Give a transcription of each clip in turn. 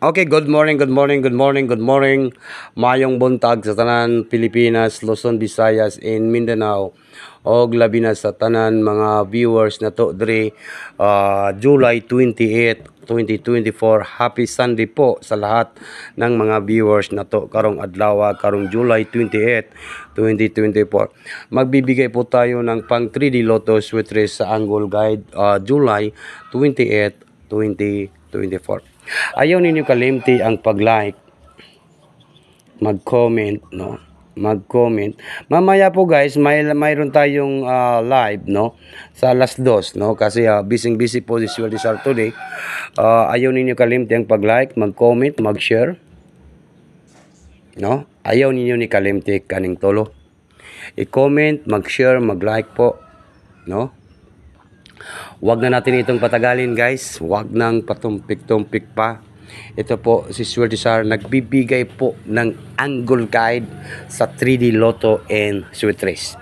Okay, good morning, good morning, good morning, good morning. Mayong buntag sa tanan Pilipinas, Luzon, Visayas, and Mindanao. Og labi na sa tanan mga viewers na to diri July 28, 2024. Happy Sunday po sa lahat ng mga viewers na to karong adlaw, karong July 28, 2024. Magbibigay po tayo ng pang 3D Lotto Sweet Race sa Angle Guide July 28, 2024. Ayaw ninyo kalimti ang pag-like, mag-comment, no? Mag-comment. Mamaya po guys, mayroon tayong live, no? Sa alas 2, no? Kasi busy po si Sweldy Sar today. Ayaw ninyo kalimti ang pag-like, mag-comment, mag-share, no? Ayaw ninyo ni kalimti kaning tolo. I-comment, mag-share, mag-like po, no? Wag na natin itong patagalin guys. Wag nang patumpik-tumpik pa. Ito po si Sweldy Sar nagbibigay po ng angle guide sa 3D Lotto and Sweet Race.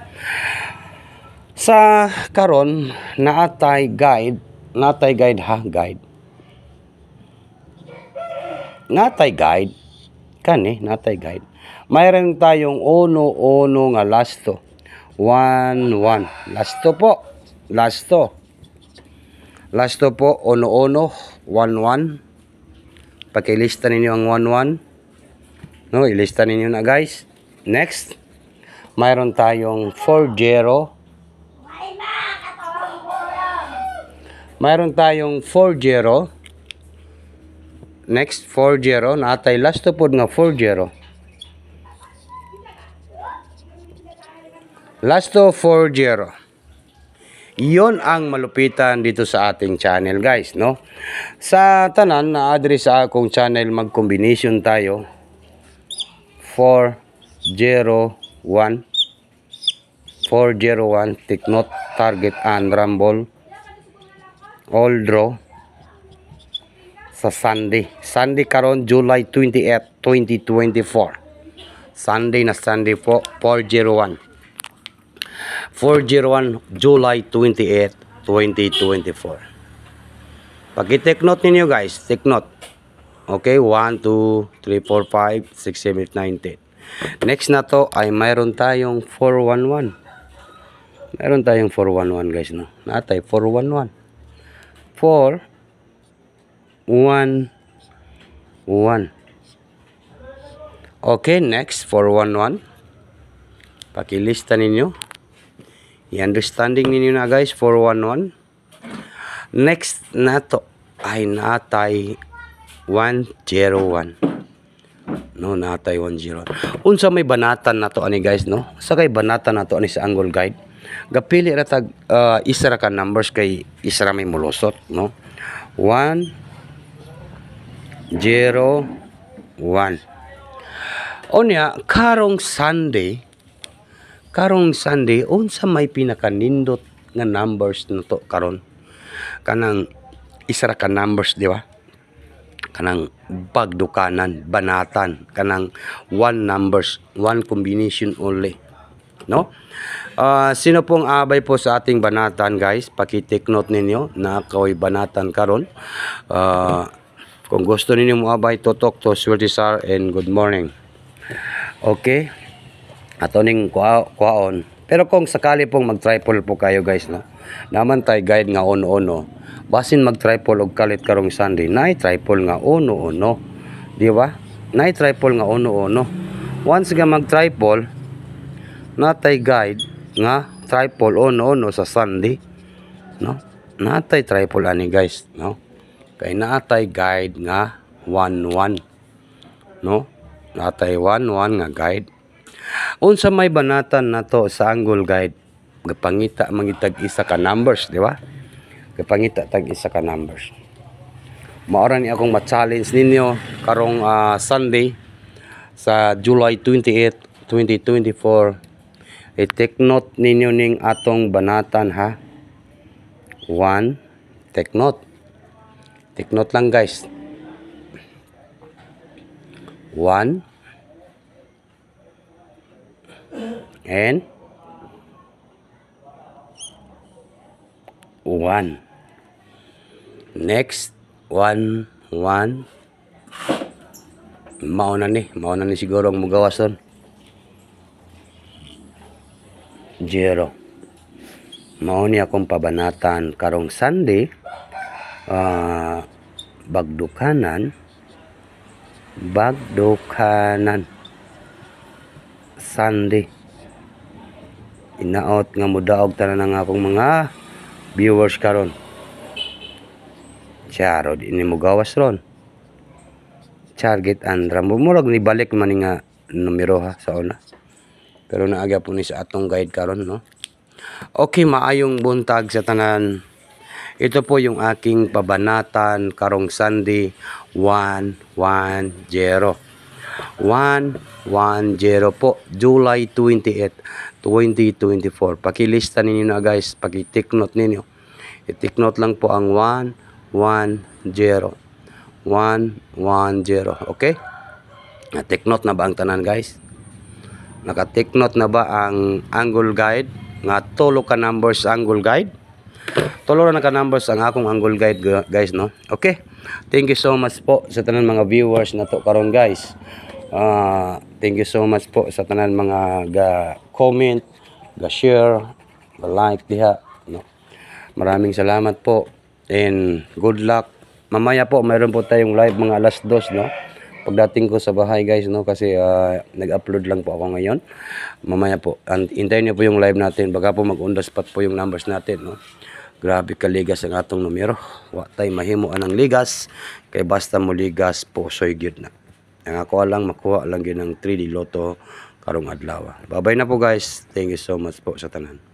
Sa karon naatay guide ha, guide. Natay guide kani, natay guide. Mayroon tayong uno nga lasto. 1-1. Lasto po. Lasto po, ono, 1-1. Pakilista ninyo ang 1-1. No, ilista ninyo na guys. Next, mayroon tayong 4-0. Mayroon tayong 4-0. Next, 4-0. Natay lasto po nga 4-0. Lasto 4-0. Iyon ang malupitan dito sa ating channel guys, no? Sa tanan na address sa akong channel mag-combination tayo 401 take note, target and rumble, all draw sa Sunday karon July 28, 2024. Sunday po 401 July 28, 2024. Pag-take note ninyo guys, take note. Okay, 1, 2, 3, 4, 5, 6, 7, 8, 9, 10. Next na to ay mayroon tayong 411. Mayroon tayong 411 guys, no? Natay 411. 4, 1, 1. Okay, next 411. Pakilista ninyo. I-understanding ninyo na guys, 411. Next na to ay natay 101. No, natay 101. Unsa may banatan na to ani guys, no? Sa kay banatan na to ani sa angle guide. Gapili ra tag isa ra ka numbers kay isa ra may mulusot, no? 1 0 1. Onya karong Sunday unsa may pinakanindot nga numbers na to karon? Kanang isa ra ka numbers, di ba? Kanang pagdukanan, banatan, kanang one numbers, one combination only, no? Sino pong abay po sa ating banatan guys? Paki-take note ninyo na ako'y banatan karon. Kung gusto ninyo mo abay, tutok to Sweldy Sar and good morning. Okay? Ato ning kuhaon. Pero kung sakali pong mag-triple po kayo guys, no? Naman tay guide nga ono. Basin mag-triple og kalit karong Sunday, nay triple nga ono. Di ba? Nay triple nga ono. Once nga mag-triple, natay guide nga triple ono sa Sunday, no? Natay triple ani guys, no? Kay natay guide nga 1-1, no? Natay 1-1 nga guide. Unsa may banatan na to sa angle guide, gapangita mangitag isa ka numbers, di ba? Gapangita tag isa ka numbers. Maora ni akong ma-challenge ninyo karong Sunday sa July 28, 2024. I-take note ninyo ning atong banatan ha. 1, take note. Take note lang guys. 1 and 1. Next, 1, 1, Mauna ni siguro ang mugawas ron. 0. Mao ni akong pabanatan karong Sunday. Bagdukanan Sunday. Inaot nga mudaog tanan ng akong mga viewers karon. Charo di ni mugawas ron. Target andra murag ni balik man nga numero ha sa una. Pero naagya po ni sa atong guide karon no. Okay, maayong buntag sa tanan. Ito po yung aking pabanatan karong Sunday 110. 110 po, July 28, 2024. Pakilista ninyo na guys, paki-take note ninyo. I-take note lang po ang 110. 110, okay? Na-take note na ba ang tanan guys? Naka-take note na ba ang angle guide? Nga tulo ka numbers angle guide? Tulo na ka numbers ang akong angle guide guys, no? Okay? Thank you so much po sa tanan mga viewers na to karon guys. Thank you so much po sa tanan mga comment, share, like diha, no? Maraming salamat po and good luck. Mamaya po mayroon po tayong live mga alas 2, no? Pagdating ko sa bahay guys, no, kasi nag-upload lang po ako ngayon. Mamaya po, hintayin niyo po yung live natin. Baka po mag-on-the-spot po yung numbers natin, no? Grabe kaligas ang atong numero. Wa tay mahimuan ang ligas kay basta mo ligas po soy gyud na. Ang ako lang makuha lang gyud ng 3D Lotto karong adlaw. Bye-bye na po guys. Thank you so much po sa tanan.